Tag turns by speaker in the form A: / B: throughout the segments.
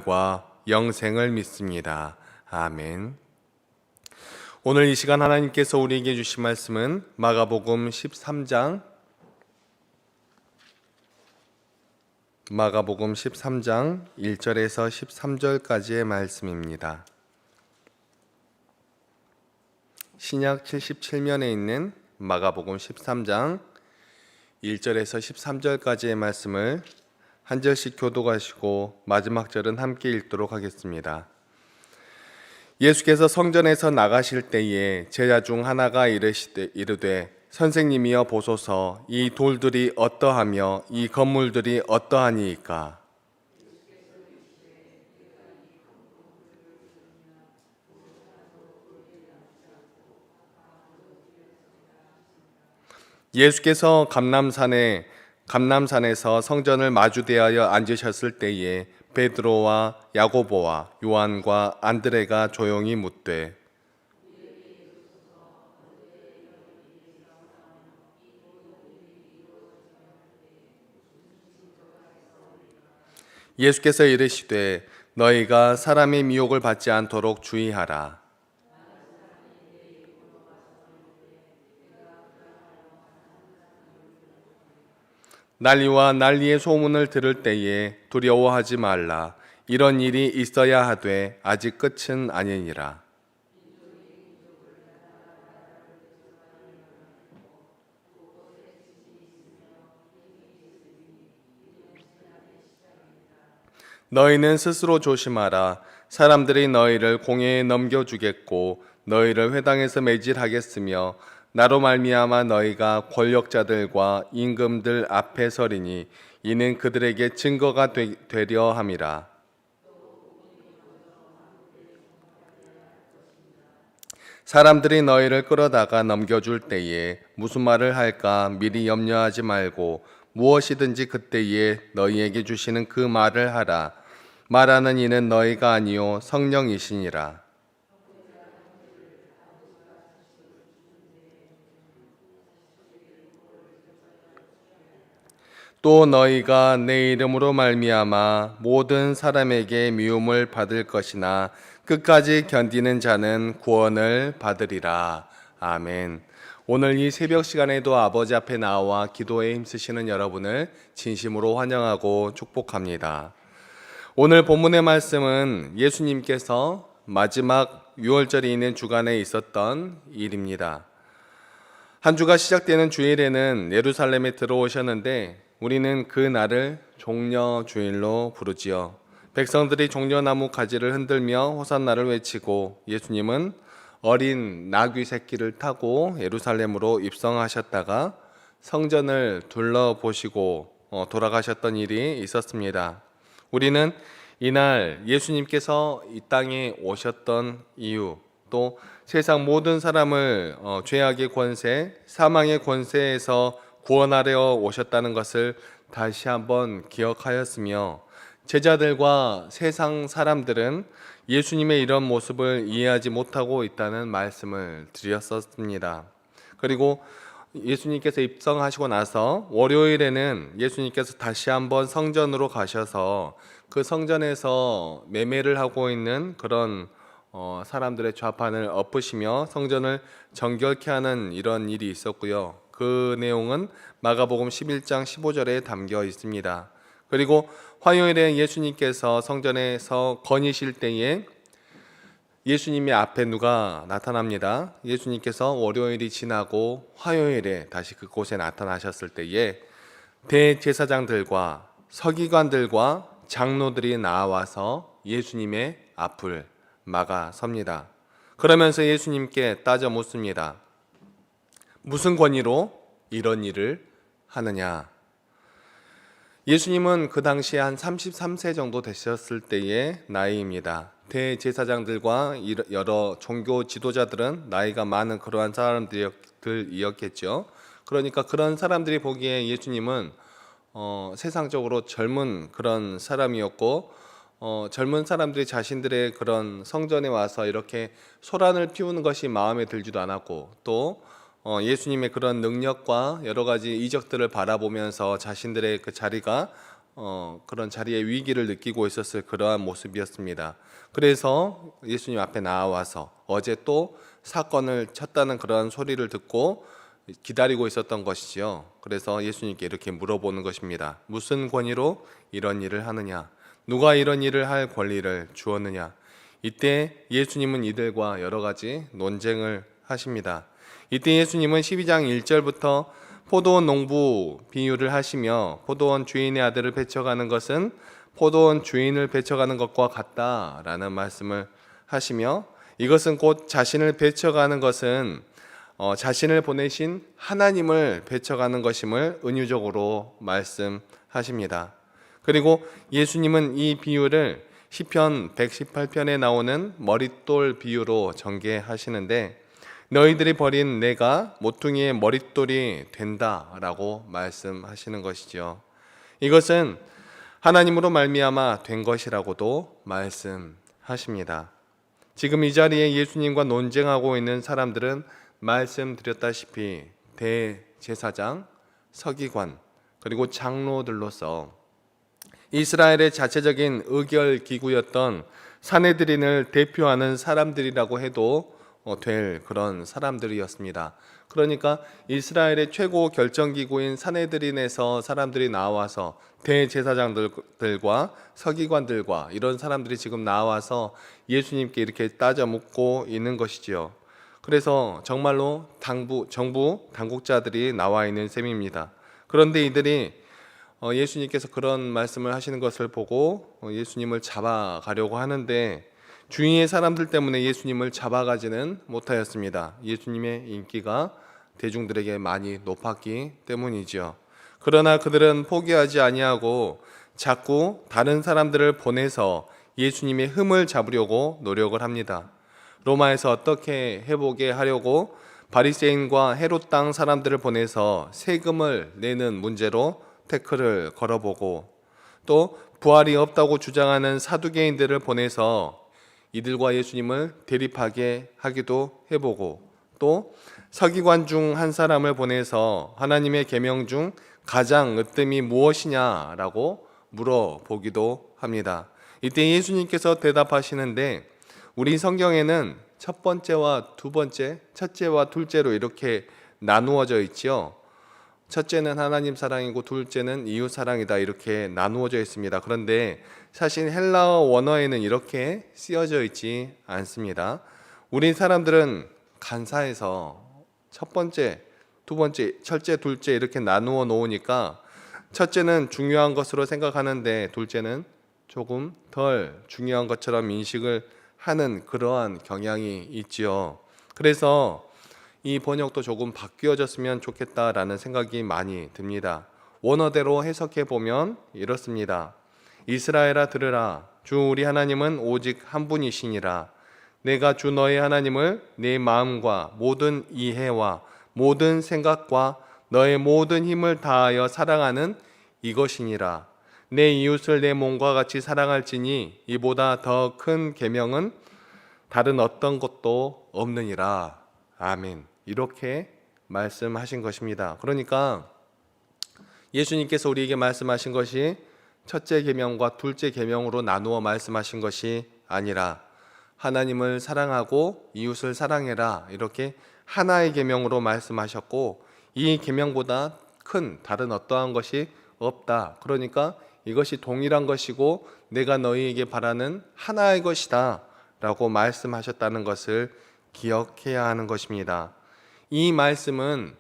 A: 과 영생을 믿습니다. 아멘. 오늘 이 시간 하나님께서 우리에게 주신 말씀은 마가복음 13장 1절에서 13절까지의 말씀입니다. 신약 77면에 있는 마가복음 13장 1절에서 13절까지의 말씀을 한 절씩 교독하시고 마지막 절은 함께 읽도록 하겠습니다. 예수께서 성전에서 나가실 때에 제자 중 하나가 이르되 선생님이여 보소서, 이 돌들이 어떠하며 이 건물들이 어떠하니이까? 예수께서 감람산에서 성전을 마주대하여 앉으셨을 때에 베드로와 야고보와 요한과 안드레가 조용히 묻되 예수께서 이르시되 너희가 사람의 미혹을 받지 않도록 주의하라. 난리와 난리의 소문을 들을 때에 두려워하지 말라. 이런 일이 있어야 하되 아직 끝은 아니니라. 너희는 스스로 조심하라. 사람들이 너희를 공회에 넘겨주겠고 너희를 회당에서 매질하겠으며 나로 말미암아 너희가 권력자들과 임금들 앞에 서리니 이는 그들에게 증거가 되려 함이라. 사람들이 너희를 끌어다가 넘겨줄 때에 무슨 말을 할까 미리 염려하지 말고 무엇이든지 그때에 너희에게 주시는 그 말을 하라. 말하는 이는 너희가 아니요 성령이시니라. 또 너희가 내 이름으로 말미암아 모든 사람에게 미움을 받을 것이나 끝까지 견디는 자는 구원을 받으리라. 아멘. 오늘 이 새벽 시간에도 아버지 앞에 나와 기도에 힘쓰시는 여러분을 진심으로 환영하고 축복합니다. 오늘 본문의 말씀은 예수님께서 마지막 유월절이 있는 주간에 있었던 일입니다. 한 주가 시작되는 주일에는 예루살렘에 들어오셨는데 우리는 그 날을 종려주일로 부르지요. 백성들이 종려나무 가지를 흔들며 호산나를 외치고 예수님은 어린 나귀 새끼를 타고 예루살렘으로 입성하셨다가 성전을 둘러보시고 돌아가셨던 일이 있었습니다. 우리는 이날 예수님께서 이 땅에 오셨던 이유, 또 세상 모든 사람을 죄악의 권세, 사망의 권세에서 구원하려 오셨다는 것을 다시 한번 기억하였으며 제자들과 세상 사람들은 예수님의 이런 모습을 이해하지 못하고 있다는 말씀을 드렸었습니다. 그리고 예수님께서 입성하시고 나서 월요일에는 예수님께서 다시 한번 성전으로 가셔서 그 성전에서 매매를 하고 있는 그런 사람들의 좌판을 엎으시며 성전을 정결케 하는 이런 일이 있었고요. 그 내용은 마가복음 11장 15절에 담겨 있습니다. 그리고 화요일에 예수님께서 성전에서 거니실 때에 예수님의 앞에 누가 나타납니다. 예수님께서 월요일이 지나고 화요일에 다시 그곳에 나타나셨을 때에 대제사장들과 서기관들과 장로들이 나와서 예수님의 앞을 막아섭니다. 그러면서 예수님께 따져 묻습니다. 무슨 권위로 이런 일을 하느냐? 예수님은 그 당시에 한 33세 정도 되셨을 때의 나이입니다. 대제사장들과 여러 종교 지도자들은 나이가 많은 그러한 사람들이었겠죠. 그러니까 그런 사람들이 보기에 예수님은 세상적으로 젊은 그런 사람이었고 젊은 사람들이 자신들의 그런 성전에 와서 이렇게 소란을 피우는 것이 마음에 들지도 않았고 또 예수님의 그런 능력과 여러 가지 이적들을 바라보면서 자신들의 그 자리가 그런 자리에 위기를 느끼고 있었을 그러한 모습이었습니다. 그래서 예수님 앞에 나와서 어제 또 사건을 쳤다는 그러한 소리를 듣고 기다리고 있었던 것이지요. 그래서 예수님께 이렇게 물어보는 것입니다. 무슨 권위로 이런 일을 하느냐? 누가 이런 일을 할 권리를 주었느냐? 이때 예수님은 이들과 여러 가지 논쟁을 하십니다. 이때 예수님은 12장 1절부터 포도원 농부 비유를 하시며 포도원 주인의 아들을 배척하는 것은 포도원 주인을 배척하는 것과 같다라는 말씀을 하시며, 이것은 곧 자신을 배척하는 것은 자신을 보내신 하나님을 배척하는 것임을 은유적으로 말씀하십니다. 그리고 예수님은 이 비유를 시편 118편에 나오는 머릿돌 비유로 전개하시는데, 너희들이 버린 내가 모퉁이의 머릿돌이 된다라고 말씀하시는 것이죠. 이것은 하나님으로 말미암아 된 것이라고도 말씀하십니다. 지금 이 자리에 예수님과 논쟁하고 있는 사람들은 말씀드렸다시피 대제사장, 서기관, 그리고 장로들로서 이스라엘의 자체적인 의결기구였던 산헤드린을 대표하는 사람들이라고 해도 될 그런 사람들이었습니다. 그러니까 이스라엘의 최고 결정기구인 산헤드린에서 사람들이 나와서 대제사장들과 서기관들과 이런 사람들이 지금 나와서 예수님께 이렇게 따져 묻고 있는 것이지요. 그래서 정말로 정부 당국자들이 나와 있는 셈입니다. 그런데 이들이 예수님께서 그런 말씀을 하시는 것을 보고 예수님을 잡아가려고 하는데 주위의 사람들 때문에 예수님을 잡아가지는 못하였습니다. 예수님의 인기가 대중들에게 많이 높았기 때문이죠. 그러나 그들은 포기하지 아니하고 자꾸 다른 사람들을 보내서 예수님의 흠을 잡으려고 노력을 합니다. 로마에서 어떻게 해보게 하려고 바리새인과 헤롯 땅 사람들을 보내서 세금을 내는 문제로 태클을 걸어보고, 또 부활이 없다고 주장하는 사두개인들을 보내서 이들과 예수님을 대립하게 하기도 해보고, 또 서기관 중 한 사람을 보내서 하나님의 계명 중 가장 으뜸이 무엇이냐라고 물어보기도 합니다. 이때 예수님께서 대답하시는데, 우리 성경에는 첫 번째와 두 번째, 첫째와 둘째로 이렇게 나누어져 있지요. 첫째는 하나님 사랑이고 둘째는 이웃 사랑이다, 이렇게 나누어져 있습니다. 그런데 사실 헬라어 원어에는 이렇게 쓰여져 있지 않습니다. 우리 사람들은 간사해서 첫 번째, 두 번째, 첫째, 둘째 이렇게 나누어 놓으니까 첫째는 중요한 것으로 생각하는데 둘째는 조금 덜 중요한 것처럼 인식을 하는 그러한 경향이 있지요. 그래서 이 번역도 조금 바뀌어졌으면 좋겠다라는 생각이 많이 듭니다. 원어대로 해석해 보면 이렇습니다. 이스라엘아 들으라. 주 우리 하나님은 오직 한 분이시니라. 내가 주 너의 하나님을 내 마음과 모든 이해와 모든 생각과 너의 모든 힘을 다하여 사랑하는 이것이니라. 내 이웃을 내 몸과 같이 사랑할지니 이보다 더 큰 계명은 다른 어떤 것도 없느니라. 아멘. 이렇게 말씀하신 것입니다. 그러니까 예수님께서 우리에게 말씀하신 것이 첫째 계명과 둘째 계명으로 나누어 말씀하신 것이 아니라 하나님을 사랑하고 이웃을 사랑해라, 이렇게 하나의 계명으로 말씀하셨고, 이 계명보다 큰 다른 어떠한 것이 없다. 그러니까 이것이 동일한 것이고 내가 너희에게 바라는 하나의 것이다 라고 말씀하셨다는 것을 기억해야 하는 것입니다. 이 말씀은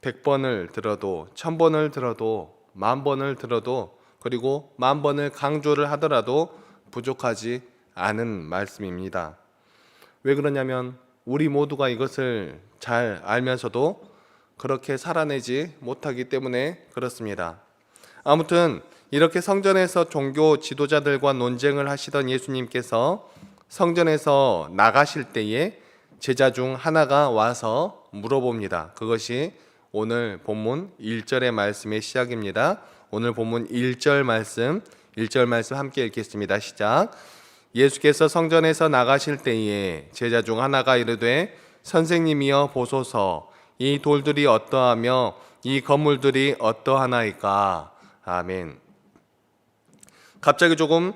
A: 100번을 들어도 1000번을 들어도 10,000번을 들어도 그리고 10,000번을 강조를 하더라도 부족하지 않은 말씀입니다. 왜 그러냐면 우리 모두가 이것을 잘 알면서도 그렇게 살아내지 못하기 때문에 그렇습니다. 아무튼 이렇게 성전에서 종교 지도자들과 논쟁을 하시던 예수님께서 성전에서 나가실 때에 제자 중 하나가 와서 물어봅니다. 그것이 오늘 본문 1절의 말씀의 시작입니다. 오늘 본문 1절 말씀 함께 읽겠습니다. 시작. 예수께서 성전에서 나가실 때에 제자 중 하나가 이르되 선생님이여 보소서, 이 돌들이 어떠하며 이 건물들이 어떠하나이까. 아멘. 갑자기 조금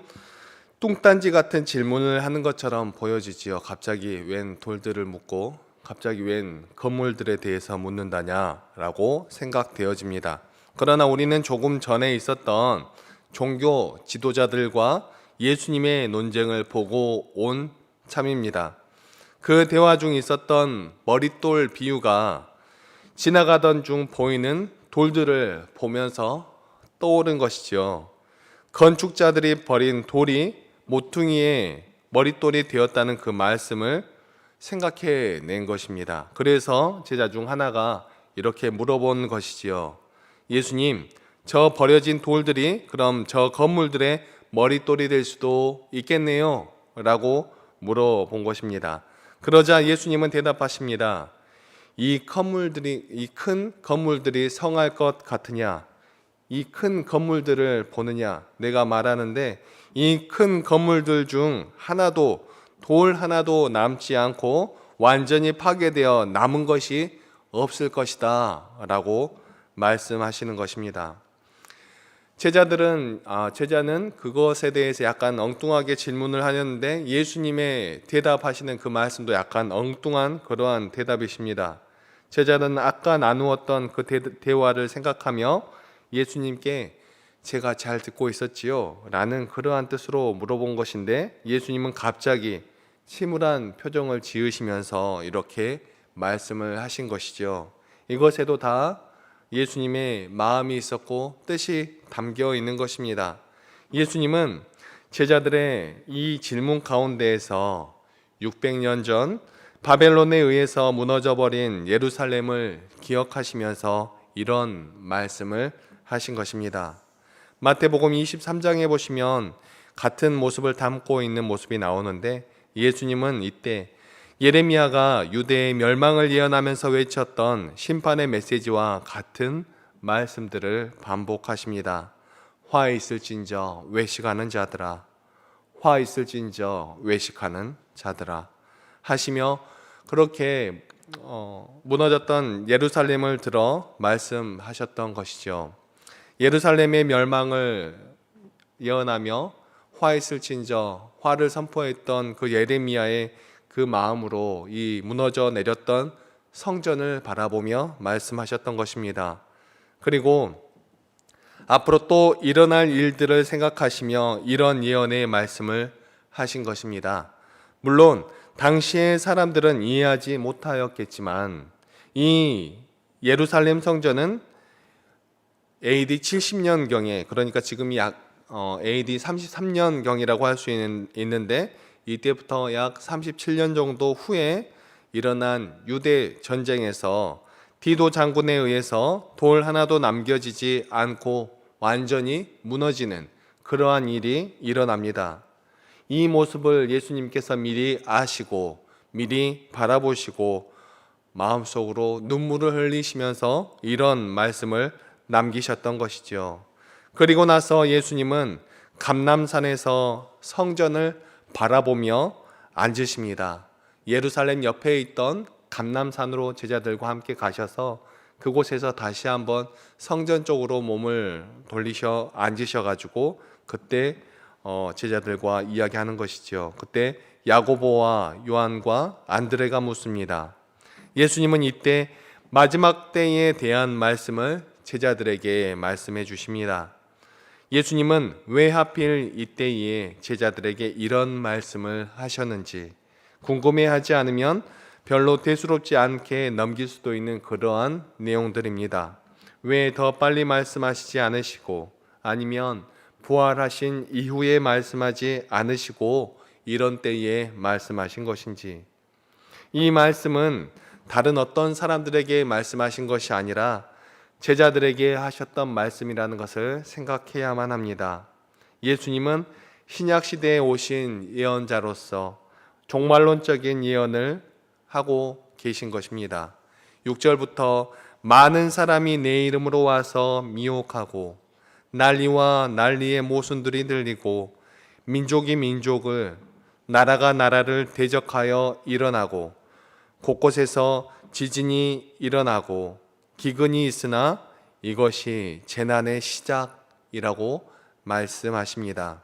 A: 뚱딴지 같은 질문을 하는 것처럼 보여지지요. 갑자기 웬 돌들을 묻고 갑자기 웬 건물들에 대해서 묻는다냐라고 생각되어집니다. 그러나 우리는 조금 전에 있었던 종교 지도자들과 예수님의 논쟁을 보고 온 참입니다. 그 대화 중 있었던 머릿돌 비유가 지나가던 중 보이는 돌들을 보면서 떠오른 것이지요. 건축자들이 버린 돌이 모퉁이의 머릿돌이 되었다는 그 말씀을 생각해 낸 것입니다. 그래서 제자 중 하나가 이렇게 물어본 것이지요. 예수님, 저 버려진 돌들이 그럼 저 건물들의 머릿돌이 될 수도 있겠네요? 라고 물어본 것입니다. 그러자 예수님은 대답하십니다. 이 큰 건물들이 성할 것 같으냐? 이 큰 건물들을 보느냐? 내가 말하는데 이 큰 건물들 중 하나도 돌 하나도 남지 않고 완전히 파괴되어 남은 것이 없을 것이다 라고 말씀하시는 것입니다. 제자는 그것에 대해서 약간 엉뚱하게 질문을 하였는데 예수님의 대답하시는 그 말씀도 약간 엉뚱한 그러한 대답이십니다. 제자는 아까 나누었던 그 대화를 생각하며 예수님께 제가 잘 듣고 있었지요? 라는 그러한 뜻으로 물어본 것인데 예수님은 갑자기 침울한 표정을 지으시면서 이렇게 말씀을 하신 것이죠. 이것에도 다 예수님의 마음이 있었고 뜻이 담겨 있는 것입니다. 예수님은 제자들의 이 질문 가운데에서 600년 전 바벨론에 의해서 무너져 버린 예루살렘을 기억하시면서 이런 말씀을 하신 것입니다. 마태복음 23장에 보시면 같은 모습을 담고 있는 모습이 나오는데 예수님은 이때 예레미야가 유대의 멸망을 예언하면서 외쳤던 심판의 메시지와 같은 말씀들을 반복하십니다. 화 있을진저 외식하는 자들아, 화 있을진저 외식하는 자들아 하시며 그렇게 무너졌던 예루살렘을 들어 말씀하셨던 것이죠. 예루살렘의 멸망을 예언하며 화 있을진저 화를 선포했던 그 예레미야의 그 마음으로 이 무너져 내렸던 성전을 바라보며 말씀하셨던 것입니다. 그리고 앞으로 또 일어날 일들을 생각하시며 이런 예언의 말씀을 하신 것입니다. 물론 당시의 사람들은 이해하지 못하였겠지만 이 예루살렘 성전은 AD 70년경에 그러니까 지금이 약 AD 33년경이라고 할 수 있는데 이때부터 약 37년 정도 후에 일어난 유대 전쟁에서 디도 장군에 의해서 돌 하나도 남겨지지 않고 완전히 무너지는 그러한 일이 일어납니다. 이 모습을 예수님께서 미리 아시고 미리 바라보시고 마음속으로 눈물을 흘리시면서 이런 말씀을 남기셨던 것이죠. 그리고 나서 예수님은 감람산에서 성전을 바라보며 앉으십니다. 예루살렘 옆에 있던 감람산으로 제자들과 함께 가셔서 그곳에서 다시 한번 성전 쪽으로 몸을 돌리셔 앉으셔가지고 그때 제자들과 이야기하는 것이죠. 그때 야고보와 요한과 안드레가 묻습니다. 예수님은 이때 마지막 때에 대한 말씀을 제자들에게 말씀해 주십니다. 예수님은 왜 하필 이때에 제자들에게 이런 말씀을 하셨는지 궁금해하지 않으면 별로 대수롭지 않게 넘길 수도 있는 그러한 내용들입니다. 왜 더 빨리 말씀하시지 않으시고 아니면 부활하신 이후에 말씀하지 않으시고 이런 때에 말씀하신 것인지, 이 말씀은 다른 어떤 사람들에게 말씀하신 것이 아니라 제자들에게 하셨던 말씀이라는 것을 생각해야만 합니다. 예수님은 신약 시대에 오신 예언자로서 종말론적인 예언을 하고 계신 것입니다. 6절부터 많은 사람이 내 이름으로 와서 미혹하고 난리와 난리의 모순들이 들리고 민족이 민족을 나라가 나라를 대적하여 일어나고 곳곳에서 지진이 일어나고 기근이 있으나 이것이 재난의 시작이라고 말씀하십니다.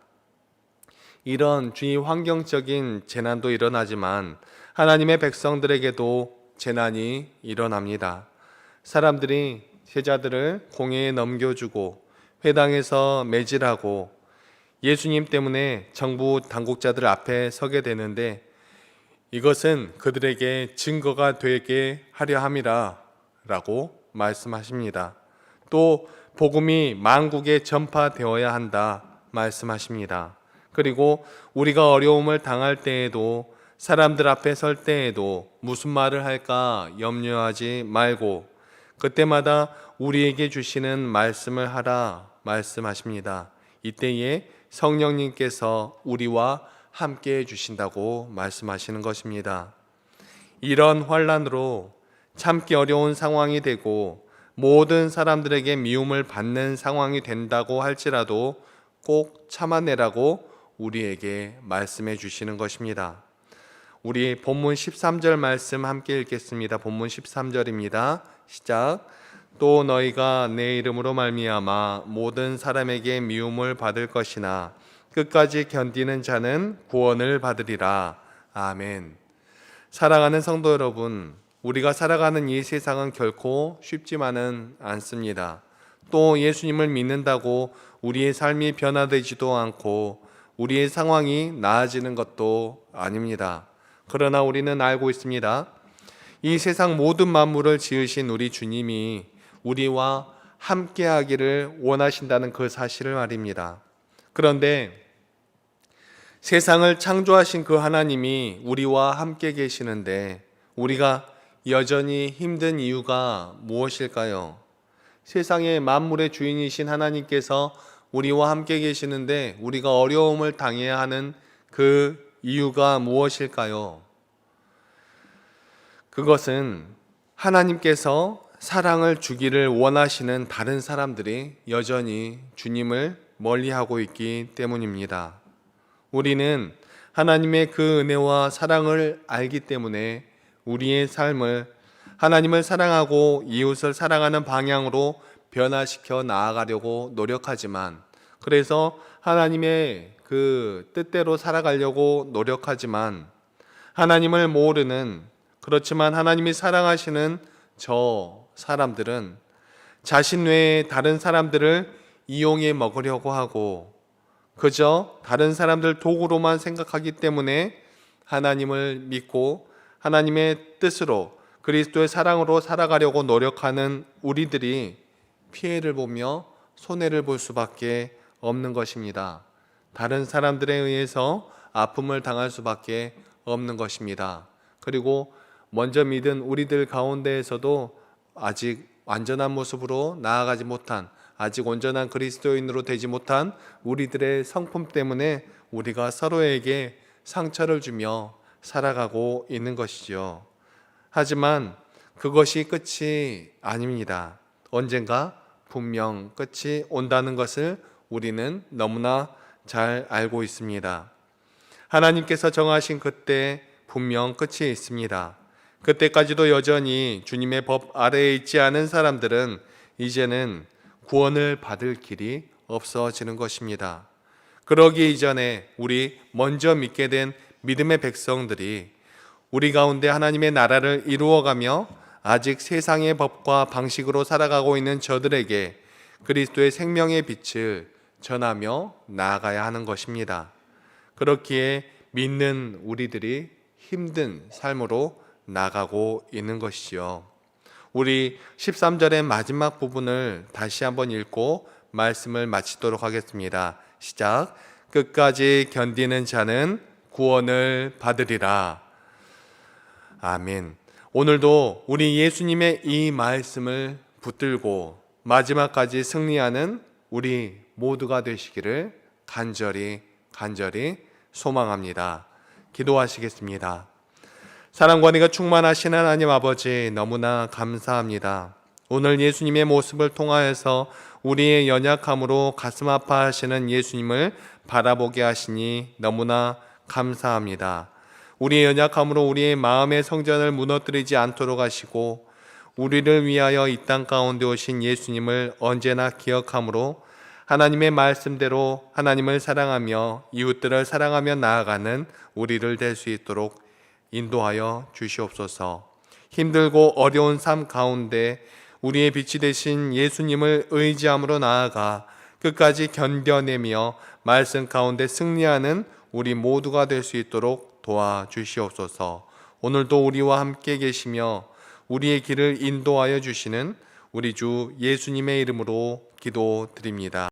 A: 이런 주위 환경적인 재난도 일어나지만 하나님의 백성들에게도 재난이 일어납니다. 사람들이 제자들을 공회에 넘겨주고 회당에서 매질하고 예수님 때문에 정부 당국자들 앞에 서게 되는데 이것은 그들에게 증거가 되게 하려 함이라 라고 말씀하십니다. 또 복음이 만국에 전파되어야 한다 말씀하십니다. 그리고 우리가 어려움을 당할 때에도 사람들 앞에 설 때에도 무슨 말을 할까 염려하지 말고 그때마다 우리에게 주시는 말씀을 하라 말씀하십니다. 이때에 성령님께서 우리와 함께 해주신다고 말씀하시는 것입니다. 이런 환난으로 참기 어려운 상황이 되고 모든 사람들에게 미움을 받는 상황이 된다고 할지라도 꼭 참아내라고 우리에게 말씀해 주시는 것입니다. 우리 본문 13절 말씀 함께 읽겠습니다. 본문 13절입니다. 시작. 또 너희가 내 이름으로 말미암아 모든 사람에게 미움을 받을 것이나 끝까지 견디는 자는 구원을 받으리라. 아멘. 사랑하는 성도 여러분, 우리가 살아가는 이 세상은 결코 쉽지만은 않습니다. 또 예수님을 믿는다고 우리의 삶이 변화되지도 않고 우리의 상황이 나아지는 것도 아닙니다. 그러나 우리는 알고 있습니다. 이 세상 모든 만물을 지으신 우리 주님이 우리와 함께하기를 원하신다는 그 사실을 말입니다. 그런데 세상을 창조하신 그 하나님이 우리와 함께 계시는데 우리가 여전히 힘든 이유가 무엇일까요? 세상의 만물의 주인이신 하나님께서 우리와 함께 계시는데 우리가 어려움을 당해야 하는 그 이유가 무엇일까요? 그것은 하나님께서 사랑을 주기를 원하시는 다른 사람들이 여전히 주님을 멀리하고 있기 때문입니다. 우리는 하나님의 그 은혜와 사랑을 알기 때문에 우리의 삶을 하나님을 사랑하고 이웃을 사랑하는 방향으로 변화시켜 나아가려고 노력하지만 그래서 하나님의 그 뜻대로 살아가려고 노력하지만 하나님을 모르는 그렇지만 하나님이 사랑하시는 저 사람들은 자신 외에 다른 사람들을 이용해 먹으려고 하고 그저 다른 사람들 도구로만 생각하기 때문에 하나님을 믿고 하나님의 뜻으로 그리스도의 사랑으로 살아가려고 노력하는 우리들이 피해를 보며 손해를 볼 수밖에 없는 것입니다. 다른 사람들에 의해서 아픔을 당할 수밖에 없는 것입니다. 그리고 먼저 믿은 우리들 가운데에서도 아직 완전한 모습으로 나아가지 못한 아직 온전한 그리스도인으로 되지 못한 우리들의 성품 때문에 우리가 서로에게 상처를 주며 살아가고 있는 것이죠. 하지만 그것이 끝이 아닙니다. 언젠가 분명 끝이 온다는 것을 우리는 너무나 잘 알고 있습니다. 하나님께서 정하신 그때 분명 끝이 있습니다. 그때까지도 여전히 주님의 법 아래에 있지 않은 사람들은 이제는 구원을 받을 길이 없어지는 것입니다. 그러기 이전에 우리 먼저 믿게 된 믿음의 백성들이 우리 가운데 하나님의 나라를 이루어가며 아직 세상의 법과 방식으로 살아가고 있는 저들에게 그리스도의 생명의 빛을 전하며 나아가야 하는 것입니다. 그렇기에 믿는 우리들이 힘든 삶으로 나가고 있는 것이지요. 우리 13절의 마지막 부분을 다시 한번 읽고 말씀을 마치도록 하겠습니다. 시작. 끝까지 견디는 자는 구원을 받으리라. 아멘. 오늘도 우리 예수님의 이 말씀을 붙들고 마지막까지 승리하는 우리 모두가 되시기를 간절히 소망합니다. 기도하시겠습니다. 사랑과 은혜가 충만하신 하나님 아버지 너무나 감사합니다. 오늘 예수님의 모습을 통하여서 우리의 연약함으로 가슴 아파하시는 예수님을 바라보게 하시니 너무나 감사합니다. 우리의 연약함으로 우리의 마음의 성전을 무너뜨리지 않도록 하시고 우리를 위하여 이 땅 가운데 오신 예수님을 언제나 기억함으로 하나님의 말씀대로 하나님을 사랑하며 이웃들을 사랑하며 나아가는 우리를 될 수 있도록 인도하여 주시옵소서. 힘들고 어려운 삶 가운데 우리의 빛이 되신 예수님을 의지함으로 나아가 끝까지 견뎌내며 말씀 가운데 승리하는 우리 모두가 될 수 있도록 도와주시옵소서. 오늘도 우리와 함께 계시며 우리의 길을 인도하여 주시는 우리 주 예수님의 이름으로 기도드립니다.